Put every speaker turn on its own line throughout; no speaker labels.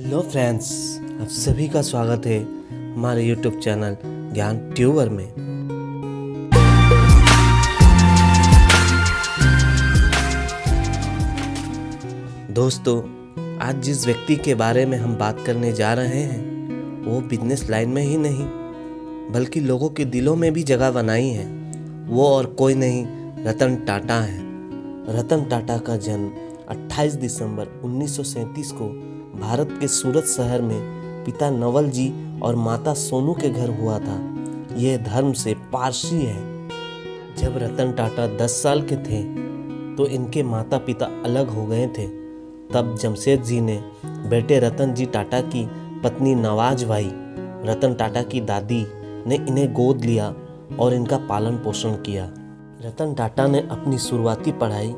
Hello friends, आप सभी का स्वागत है हमारे यूट्यूब चैनल ज्ञान ट्यूबर में। दोस्तों, आज जिस व्यक्ति के बारे में हम बात करने जा रहे हैं वो बिजनेस लाइन में ही नहीं बल्कि लोगों के दिलों में भी जगह बनाई है। वो और कोई नहीं, रतन टाटा है। रतन टाटा का जन्म 28 दिसंबर 1937 को भारत के सूरत शहर में पिता नवल जी और माता सोनू के घर हुआ था। यह धर्म से पारसी है। जब रतन टाटा 10 साल के थे तो इनके माता पिता अलग हो गए थे। तब जमशेद जी ने बेटे रतन जी टाटा की पत्नी नवाज भाई रतन टाटा की दादी ने इन्हें गोद लिया और इनका पालन पोषण किया। रतन टाटा ने अपनी शुरुआती पढ़ाई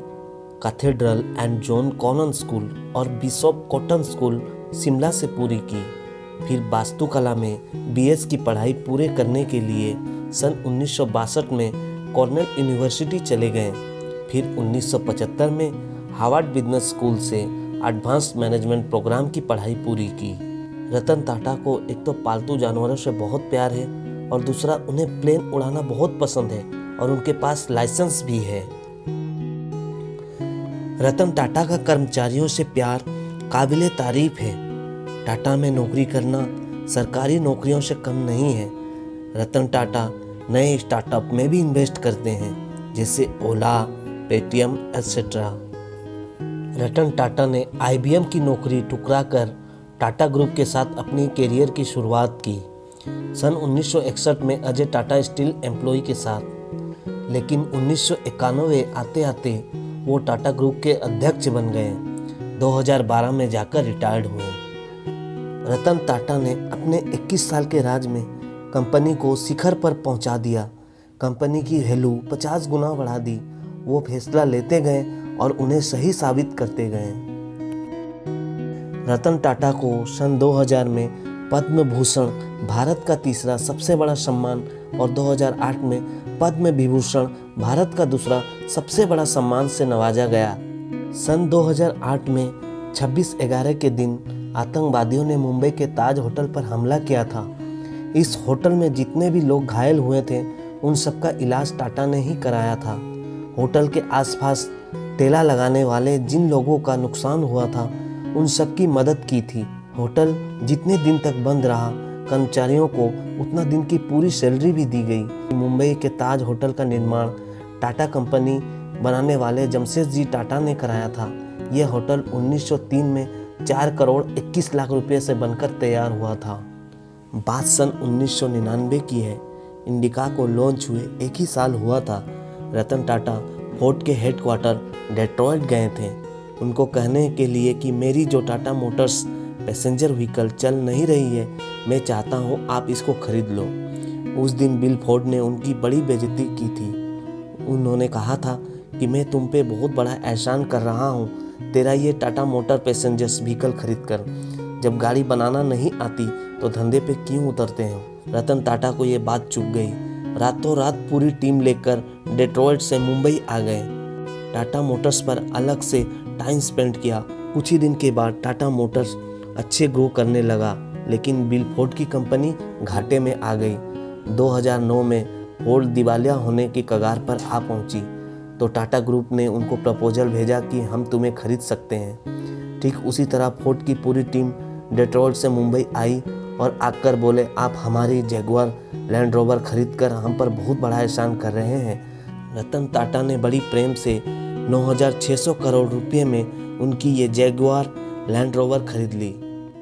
Cathedral and John Connon school और बिशप कॉटन स्कूल शिमला से पूरी की। फिर वास्तुकला में बीएस की पढ़ाई पूरे करने के लिए सन 1962 में कॉर्नेल यूनिवर्सिटी चले गए। फिर 1975 में हार्वर्ड बिजनेस स्कूल से एडवांस्ड मैनेजमेंट प्रोग्राम की पढ़ाई पूरी की। रतन टाटा को एक तो पालतू जानवरों से बहुत प्यार है और दूसरा उन्हें प्लेन उड़ाना बहुत पसंद है और उनके पास लाइसेंस भी है। रतन टाटा का कर्मचारियों से प्यार काबिले तारीफ है। टाटा में नौकरी करना सरकारी नौकरियों से कम नहीं है। रतन टाटा नए स्टार्टअप में भी इन्वेस्ट करते हैं, जैसे ओला, पेटीएम एटसेट्रा। रतन टाटा ने आईबीएम की नौकरी ठुकरा कर टाटा ग्रुप के साथ अपनी कैरियर की शुरुआत की। सन 1961 में अजय टाटा स्टील एम्प्लॉय के साथ, लेकिन 1991 आते आते वो टाटा ग्रुप के अध्यक्ष बन गए। 2012 में जाकर रिटायर्ड हुए। रतन टाटा ने अपने 21 साल के राज में कंपनी को शिखर पर पहुंचा दिया। कंपनी की वैल्यू 50 गुना बढ़ा दी। वो फैसला लेते गए और उन्हें सही साबित करते गए। रतन टाटा को सन 2000 में पद्म भूषण, भारत का तीसरा सबसे बड़ा सम्मान, और 2008 में पद्म विभूषण, भारत का दूसरा सबसे बड़ा सम्मान से नवाजा गया। सन 2008 में 26/11 के दिन आतंकवादियों ने मुंबई के ताज होटल पर हमला किया था। इस होटल में जितने भी लोग घायल हुए थे उन सबका इलाज टाटा ने ही कराया था। होटल के आसपास ठेला लगाने वाले जिन लोगों का नुकसान हुआ था उन सबकी मदद की थी। होटल जितने दिन तक बंद रहा, कर्मचारियों को उतना दिन की पूरी सैलरी भी दी गई। मुंबई के ताज होटल का निर्माण टाटा कंपनी बनाने वाले जमशेद जी टाटा ने कराया था। यह होटल 1903 में 4 करोड़ 21 लाख रुपए से बनकर तैयार हुआ था। बात सन 1999 की है। इंडिका को लॉन्च हुए एक ही साल हुआ था। रतन टाटा फोर्ड के हेडक्वार्टर डेट्रॉयट गए थे, उनको कहने के लिए कि मेरी जो टाटा मोटर्स पैसेंजर व्हीकल चल नहीं रही है, मैं चाहता हूँ आप इसको खरीद लो। उस दिन बिल फोर्ड ने उनकी बड़ी बेइज्जती की थी। उन्होंने कहा था कि मैं तुम पे बहुत बड़ा एहसान कर रहा हूँ तेरा ये टाटा मोटर पैसेंजर्स व्हीकल खरीद कर। जब गाड़ी बनाना नहीं आती तो धंधे पे क्यों उतरते हैं। रतन टाटा को ये बात चुभ गई। रातों रात पूरी टीम लेकर डेट्रॉयट से मुंबई आ गए। टाटा मोटर्स पर अलग से टाइम स्पेंड किया। कुछ ही दिन के बाद टाटा मोटर्स अच्छे ग्रो करने लगा, लेकिन बिल फोर्ड की कंपनी घाटे में आ गई। 2009 में फोर्ड दिवालिया होने की कगार पर आ पहुंची तो टाटा ग्रुप ने उनको प्रपोजल भेजा कि हम तुम्हें खरीद सकते हैं। ठीक उसी तरह फोर्ड की पूरी टीम डेट्रॉयट से मुंबई आई और आकर बोले, आप हमारी जैगुआर लैंड रोवर खरीद कर हम पर बहुत बड़ा एहसान कर रहे हैं। रतन टाटा ने बड़ी प्रेम से 9,600 करोड़ रुपये में उनकी ये जैगुआर लैंड रोवर खरीद ली।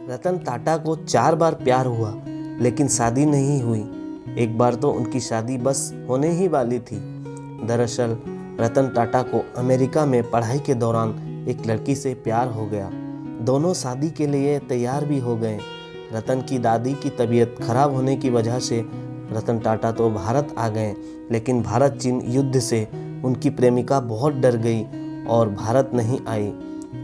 रतन टाटा को 4 बार प्यार हुआ, लेकिन शादी नहीं हुई। एक बार तो उनकी शादी बस होने ही वाली थी। दरअसल रतन टाटा को अमेरिका में पढ़ाई के दौरान एक लड़की से प्यार हो गया। दोनों शादी के लिए तैयार भी हो गए। रतन की दादी की तबीयत खराब होने की वजह से रतन टाटा तो भारत आ गए, लेकिन भारत चीन युद्ध से उनकी प्रेमिका बहुत डर गई और भारत नहीं आई।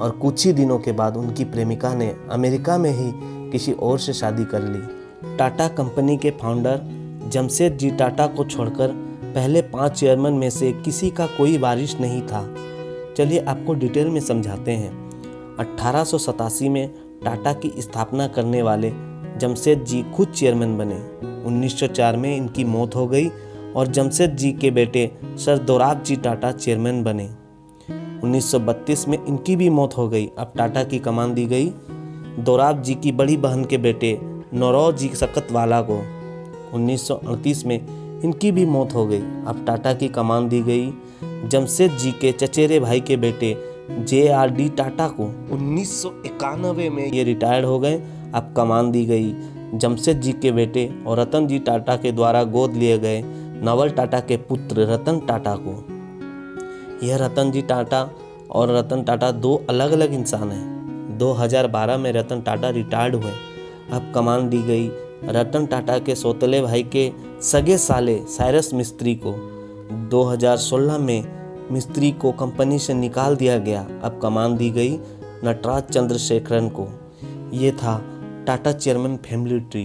और कुछ ही दिनों के बाद उनकी प्रेमिका ने अमेरिका में ही किसी और से शादी कर ली। टाटा कंपनी के फाउंडर जमशेद जी टाटा को छोड़कर पहले 5 चेयरमैन में से किसी का कोई वारिस नहीं था। चलिए आपको डिटेल में समझाते हैं। 1887 में टाटा की स्थापना करने वाले जमशेद जी खुद चेयरमैन बने। 1904 में इनकी मौत हो गई और जमशेद जी के बेटे सर दोराबजी टाटा चेयरमैन बने। 1932 में इनकी भी मौत हो गई। अब टाटा की कमान दी गई दोराबजी की बड़ी बहन के बेटे नौरोजी सकतवाला को। 1938 में इनकी भी मौत हो गई। अब टाटा की कमान दी गई जमशेद जी के चचेरे भाई के बेटे JRD टाटा को। 1991 में ये रिटायर्ड हो गए। अब कमान दी गई जमशेद जी के बेटे और रतन जी टाटा के द्वारा गोद लिए गए नवल टाटा के पुत्र रतन टाटा को। यह रतन जी टाटा और रतन टाटा दो अलग अलग इंसान हैं। 2012 में रतन टाटा रिटायर्ड हुए। अब कमान दी गई रतन टाटा के सौतेले भाई के सगे साले साइरस मिस्त्री को। 2016 में मिस्त्री को कंपनी से निकाल दिया गया। अब कमान दी गई नटराज चंद्रशेखरन को। ये था टाटा चेयरमैन फैमिली ट्री।